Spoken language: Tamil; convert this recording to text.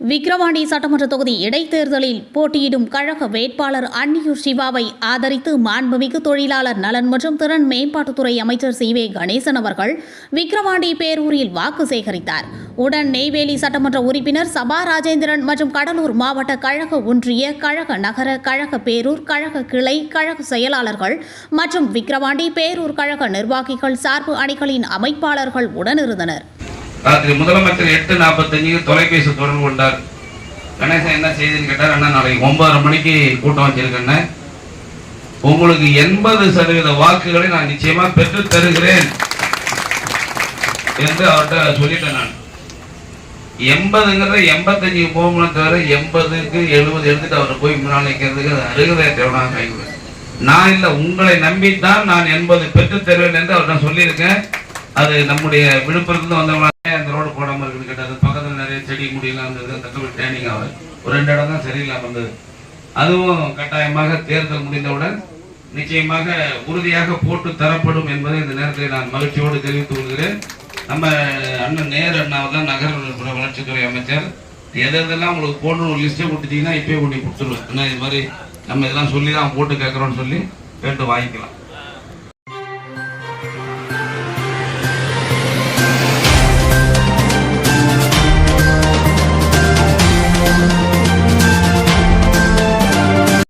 விக்கிரவாண்டி சட்டமன்ற தொகுதி இடைத்தேர்தலில் போட்டியிடும் கழக வேட்பாளர் அன்னியூர் சிவாவை ஆதரித்து மாண்புமிகு தொழிலாளர் நலன் மற்றும் திறன் மேம்பாட்டுத்துறை அமைச்சர் சி.வே. கணேசன் அவர்கள் விக்கிரவாண்டி பேரூரில் வாக்கு சேகரித்தார். உடன் நெய்வேலி சட்டமன்ற உறுப்பினர் சபா ராஜேந்திரன் மற்றும் கடலூர் மாவட்ட கழக ஒன்றிய, கழக நகர, கழக பேரூர், கழக கிளை, கழக செயலாளர்கள் மற்றும் விக்கிரவாண்டி பேரூர் கழக நிர்வாகிகள், சார்பு அணிகளின் அமைப்பாளர்கள் உடனிருந்தனர். ராத்திரி முதலமைச்சர் 8:45 தொலைபேசி தொடர்பு கொண்டார். கணேசன் என்ன செய்தின்னு கேட்டார். அண்ணா, நாளைக்கு 9:30 மணிக்கு கூட்டம் வச்சிருக்கேன், உங்களுக்கு 80% வாக்குகளை நான் நிச்சயமா பெற்று தருகிறேன் என்று அவர்கிட்ட சொல்லிட்டேன். நான் 80ங்கிறத 85 போகணும் தவிர 80க்கு 70 எடுத்துட்டு அவரை போய் முன்னால் நிற்கிறதுக்கு அருகதை தேவையான கைவிடுவேன். நான் இல்லை, உங்களை நம்பித்தான் நான் 80 பெற்று தருவேன் என்று அவர்கிட்ட சொல்லியிருக்கேன். அது நம்முடைய விழுப்புரத்துல வந்தவங்க அந்த ரோடு போடாமல் இருக்குன்னு கேட்டாது. பக்கத்தில் நிறைய செடி முடியெல்லாம் இருந்தது, தக்கவை ட்ரைனிங் ஆகுது. ஒரு 2 இடம் தான் சரியில்லாம இருந்தது. அதுவும் கட்டாயமாக தேர்தல் முடிந்தவுடன் நிச்சயமாக உறுதியாக போட்டு தரப்படும் என்பதை இந்த நேரத்தில் நான் மகிழ்ச்சியோடு தெரிவித்துக் கொள்கிறேன். நம்ம அண்ணன் நேரு அண்ணாவை தான் நகர வளர்ச்சித்துறை அமைச்சர். எதெல்லாம் உங்களுக்கு போடணும் ஒரு லிஸ்ட்டை கொடுத்தீங்கன்னா இப்பயே கொண்டு கொடுத்துருவேன். ஏன்னா இது மாதிரி நம்ம இதெல்லாம் சொல்லி தான் போட்டு கேட்குறோன்னு சொல்லி கேட்டு வாங்கிக்கலாம்.